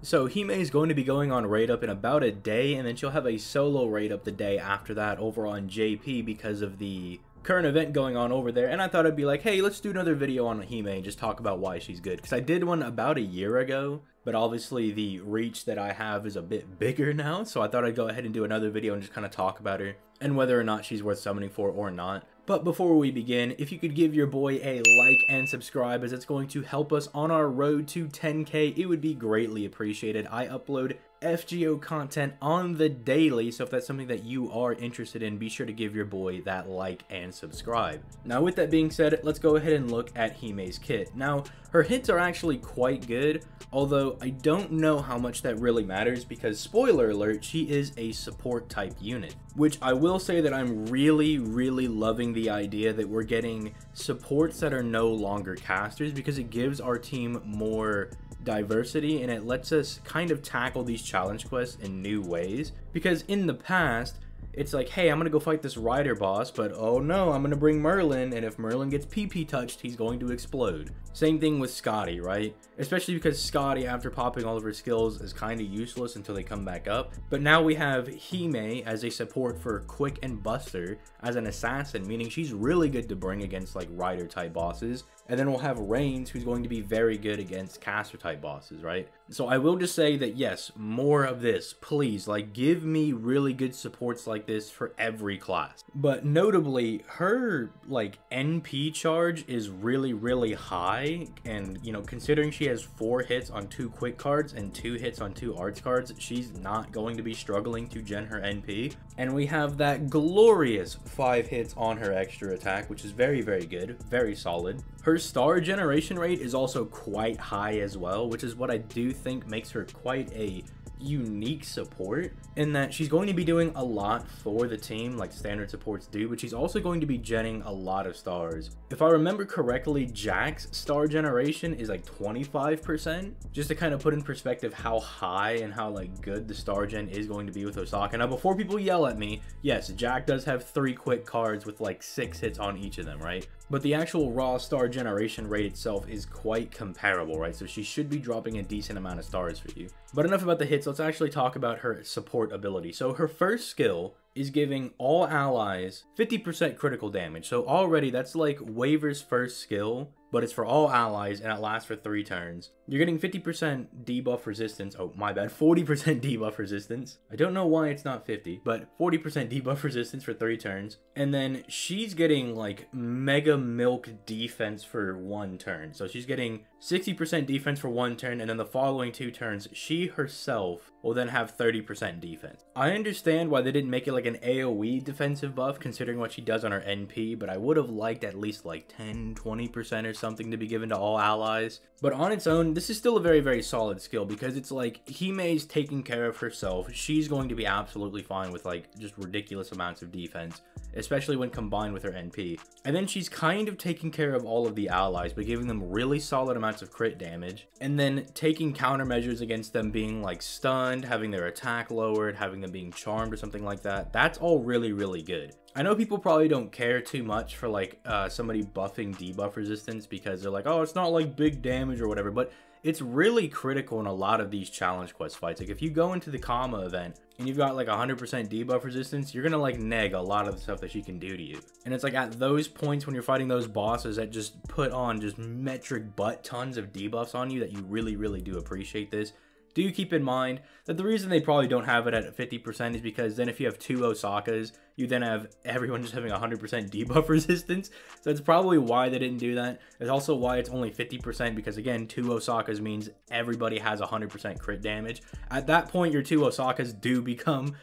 So Hime is going to be going on raid up in about a day, and then she'll have a solo raid up the day after that over on JP because of the current event going on over there. And I thought I'd be like, hey, let's do another video on Hime and just talk about why she's good, because I did one about a year ago, but obviously the reach that I have is a bit bigger now, so I thought I'd go ahead and do another video and just kind of talk about her and whether or not she's worth summoning for or not. But before we begin, if you could give your boy a like and subscribe, as it's going to help us on our road to 10K, it would be greatly appreciated. I upload FGO content on the daily, so if that's something that you are interested in, be sure to give your boy that like and subscribe. Now with that being said, let's go ahead and look at Hime's kit. Now her hits are actually quite good, although I don't know how much that really matters because, spoiler alert, she is a support type unit. Which I will say that I'm really loving the idea that we're getting supports that are no longer casters, because it gives our team more diversity and it lets us kind of tackle these challenge quests in new ways. Because in the past, it's like, hey, I'm gonna go fight this Rider boss, but oh no, I'm gonna bring Merlin, and if Merlin gets PP touched, he's going to explode. Same thing with Skadi, right? Especially because Skadi, after popping all of her skills, is kind of useless until they come back up. But now we have Hime as a support for Quick and Buster as an assassin, meaning she's really good to bring against like Rider type bosses. And then we'll have Reigns, who's going to be very good against caster type bosses, right? So I will just say that yes, more of this, please. Like, give me really good supports like this for every class. But notably, her like NP charge is really high, and you know, considering she has 4 hits on 2 quick cards and 2 hits on 2 arts cards, she's not going to be struggling to gen her NP. And we have that glorious 5 hits on her extra attack, which is very good, very solid. Her star generation rate is also quite high as well, which is what I do think makes her quite a unique support, in that she's going to be doing a lot for the team like standard supports do, but she's also going to be genning a lot of stars. If I remember correctly, Jack's star generation is like 25%, just to kind of put in perspective how high and how like good the star gen is going to be with Osaka. Now before people yell at me, yes, Jack does have 3 quick cards with like 6 hits on each of them, right? But the actual raw star generation rate itself is quite comparable, right? So she should be dropping a decent amount of stars for you. But enough about the hits, let's actually talk about her support ability. So her first skill is giving all allies 50% critical damage. So already that's like Waver's first skill, but it's for all allies and it lasts for 3 turns. You're getting 50% debuff resistance. Oh, my bad. 40% debuff resistance. I don't know why it's not 50, but 40% debuff resistance for 3 turns. And then she's getting like mega milk defense for 1 turn. So she's getting 60% defense for 1 turn, and then the following 2 turns, she herself will then have 30% defense. I understand why they didn't make it like an AoE defensive buff, considering what she does on her NP, but I would have liked at least like 10-20% or something to be given to all allies. But on its own, this is still a very solid skill, because it's like Hime's taking care of herself. She's going to be absolutely fine with like just ridiculous amounts of defense, especially when combined with her NP. And then she's kind of taking care of all of the allies by giving them really solid amounts of crit damage, and then taking countermeasures against them being like stunned, having their attack lowered, having them being charmed or something like that. That's all really good. I know people probably don't care too much for like somebody buffing debuff resistance, because they're like, oh, it's not like big damage or whatever, but it's really critical in a lot of these challenge quest fights. Like if you go into the Kama event and you've got like 100% debuff resistance, you're gonna like neg a lot of the stuff that she can do to you. And it's like at those points when you're fighting those bosses that just put on just metric butt tons of debuffs on you, that you really do appreciate this. Do keep in mind that the reason they probably don't have it at 50% is because then if you have 2 Osakas, you then have everyone just having 100% debuff resistance. So that's probably why they didn't do that. It's also why it's only 50%, because again, 2 Osakas means everybody has 100% crit damage. At that point, your 2 Osakas do become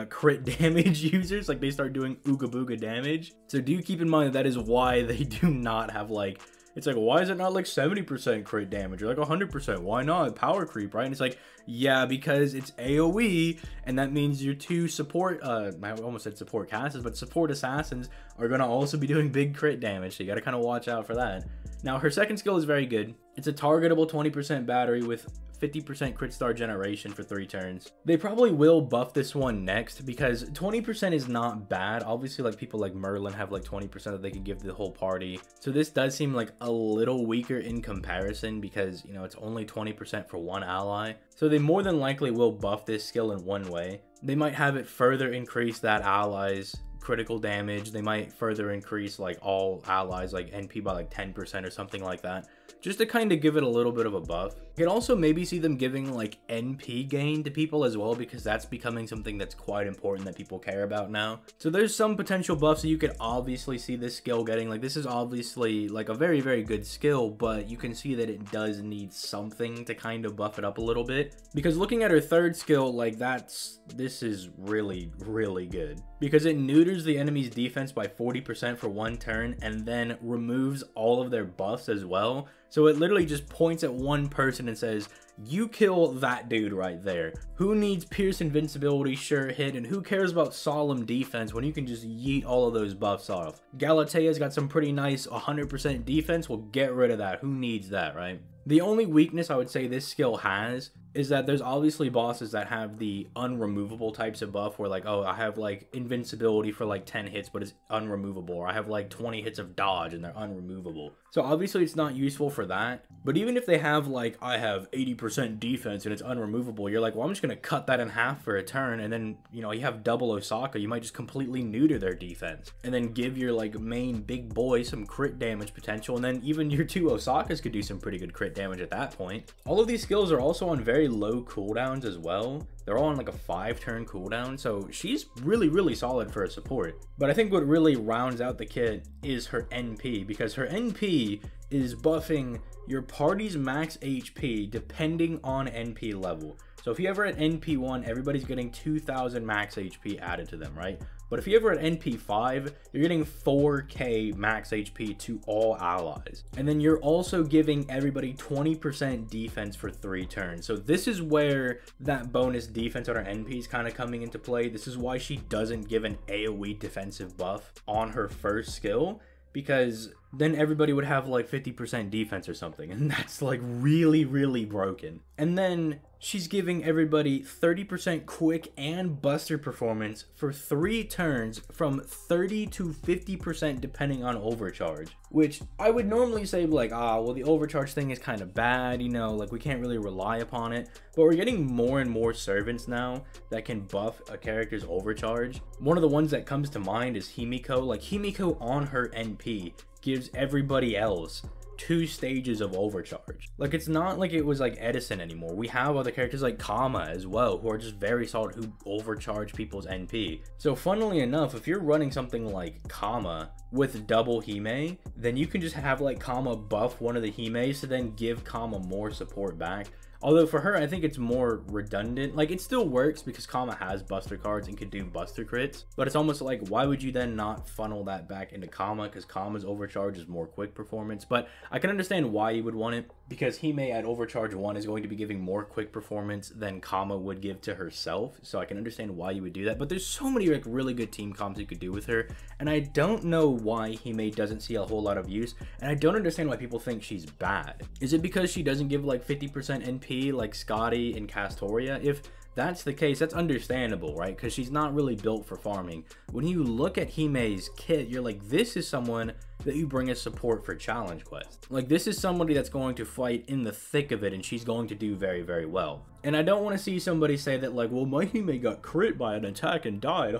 crit damage users, like they start doing ooga booga damage. So do keep in mind that that is why they do not have like, it's like, why is it not like 70% crit damage or like 100%? Why not? Power creep, right? And it's like, yeah, because it's AoE, and that means your 2 support, I almost said support casters, but support assassins are going to also be doing big crit damage, so you got to kind of watch out for that. Now, her second skill is very good. It's a targetable 20% battery with 50% crit star generation for 3 turns. They probably will buff this one next because 20% is not bad. Obviously, like people like Merlin have like 20% that they could give to the whole party. So this does seem like a little weaker in comparison because, you know, it's only 20% for one ally. So they more than likely will buff this skill in one way. They might have it further increase that ally's critical damage. They might further increase like all allies like NP by like 10% or something like that, just to kind of give it a little bit of a buff. You can also maybe see them giving like NP gain to people as well, because that's becoming something that's quite important that people care about now. So there's some potential buffs that you could obviously see this skill getting. Like this is obviously like a very, very good skill, but you can see that it does need something to kind of buff it up a little bit, because looking at her third skill, like this is really, really good, because it neuters the enemy's defense by 40% for 1 turn and then removes all of their buffs as well. So it literally just points at one person and says, you kill that dude right there. Who needs Pierce invincibility, sure hit, and who cares about solemn defense when you can just yeet all of those buffs off? Galatea's got some pretty nice 100% defense. Well, get rid of that. Who needs that, right? The only weakness I would say this skill has is that there's obviously bosses that have the unremovable types of buff where like, oh, I have like invincibility for like 10 hits but it's unremovable, or I have like 20 hits of dodge and they're unremovable. So obviously it's not useful for that. But even if they have like, I have 80% defense and it's unremovable, you're like, well, I'm just gonna cut that in half for a turn, and then, you know, you have double Osaka, you might just completely neuter their defense and then give your like main big boy some crit damage potential, and then even your 2 Osakas could do some pretty good crit damage at that point. All of these skills are also on very low cooldowns as well. They're all on like a 5-turn cooldown, so she's really, really solid for a support. But I think what really rounds out the kit is her NP, because her NP is buffing your party's max HP depending on NP level. So if you ever at NP1, everybody's getting 2000 max HP added to them, right? But if you ever at NP5, you're getting 4k max HP to all allies. And then you're also giving everybody 20% defense for 3 turns. So this is where that bonus defense on her NP is kind of coming into play. This is why she doesn't give an AoE defensive buff on her first skill, because then everybody would have like 50% defense or something, and that's like really, really broken. And then she's giving everybody 30% quick and buster performance for 3 turns from 30 to 50% depending on overcharge, which I would normally say like, well, the overcharge thing is kind of bad, you know, like we can't really rely upon it. But we're getting more and more servants now that can buff a character's overcharge. One of the ones that comes to mind is Himiko. Like Himiko on her NP gives everybody else 2 stages of overcharge. Like it's not like it was like Edison anymore. We have other characters like Kama as well who are just very solid, who overcharge people's NP. So funnily enough, if you're running something like Kama with double Hime, then you can just have like Kama buff one of the Himes to then give Kama more support back. Although for her, I think it's more redundant. Like it still works because Kama has buster cards and could do buster crits, but it's almost like, why would you then not funnel that back into Kama? Because Kama's overcharge is more quick performance. But I can understand why you would want it, because Hime at overcharge 1 is going to be giving more quick performance than Kama would give to herself. So I can understand why you would do that. But there's so many like really good team comps you could do with her, and I don't know why Hime doesn't see a whole lot of use, and I don't understand why people think she's bad. Is it because she doesn't give like 50% NP like Scotty and Castoria? If that's the case, that's understandable, right? Because she's not really built for farming. When you look at Hime's kit, you're like, this is someone that you bring as support for challenge quests. Like this is somebody that's going to fight in the thick of it, and she's going to do very, very well. And I don't want to see somebody say that like, well, my Hime got crit by an attack and died.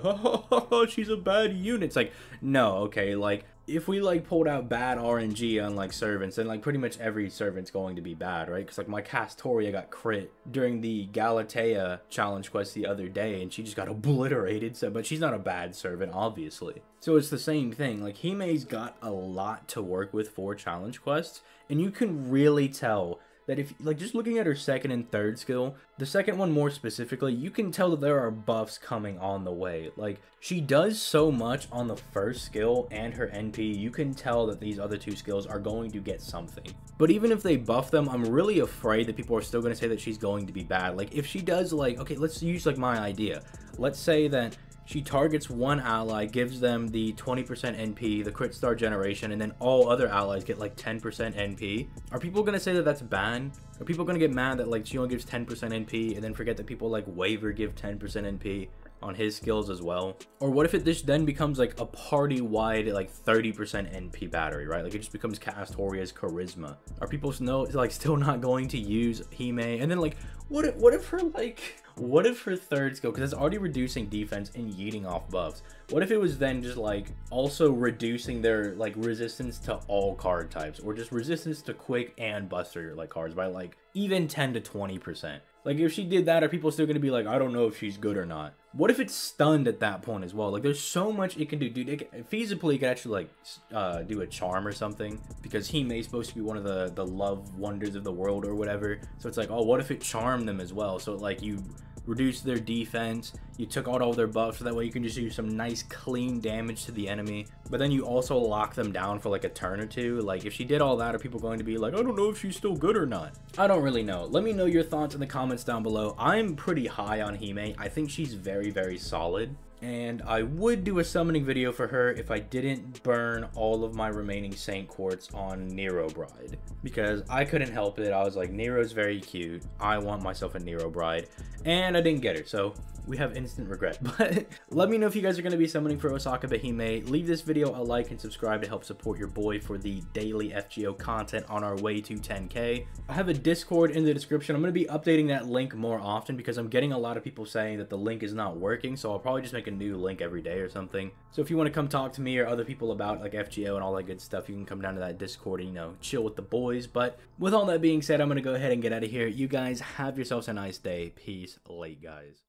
She's a bad unit. It's like, no, okay, like if we like pulled out bad RNG on like servants, then like pretty much every servant's going to be bad, right? Because like my Castoria got crit during the Galatea challenge quest the other day, and she just got obliterated. So, but she's not a bad servant, obviously. So it's the same thing. Like Hime's got a lot to work with for challenge quests, and you can really tell that if like just looking at her second and third skill, the second one more specifically, you can tell that there are buffs coming on the way. Like she does so much on the first skill and her NP, you can tell that these other 2 skills are going to get something. But even if they buff them, I'm really afraid that people are still going to say that she's going to be bad. Like if she does, like, okay, let's use like my idea. Let's say that She targets one ally, gives them the 20% NP, the crit star generation, and then all other allies get like 10% NP. Are people gonna say that that's bad? Are people gonna get mad that like she only gives 10% NP and then forget that people like Waver give 10% NP on his skills as well? Or what if this then becomes like a party-wide like 30% NP battery, right? Like it just becomes Castoria's charisma. Are people still not going to use Hime? And then like what if her third skill, because it's already reducing defense and yeeting off buffs, what if it was then just like also reducing their like resistance to all card types, or just resistance to quick and buster like cards by like even 10 to 20%? Like if she did that, are people still gonna be like, I don't know if she's good or not? What if it's stunned at that point as well? Like there's so much it can do, dude. Feasibly it could actually like do a charm or something, because Hime is supposed to be one of the love wonders of the world or whatever. So it's like, oh, what if it charmed them as well? So like you reduce their defense, you took out all their buffs, so that way you can just do some nice clean damage to the enemy, but then you also lock them down for like a turn or two. Like if she did all that, are people going to be like, I don't know if she's still good or not? I don't really know. Let me know your thoughts in the comments down below. I'm pretty high on Hime. I think she's very solid, and I would do a summoning video for her if I didn't burn all of my remaining Saint Quartz on Nero Bride, because I couldn't help it. I was like, Nero's very cute, I want myself a Nero Bride, and I didn't get her, so we have instant regret. But let me know if you guys are going to be summoning for Osaka Behime. Leave this video a like and subscribe to help support your boy for the daily FGO content on our way to 10K. I have a Discord in the description. I'm going to be updating that link more often because I'm getting a lot of people saying that the link is not working, so I'll probably just make a new link every day or something. So if you want to come talk to me or other people about like FGO and all that good stuff, you can come down to that Discord and, you know, chill with the boys. But with all that being said, I'm going to go ahead and get out of here. You guys have yourselves a nice day. Peace. Late, guys.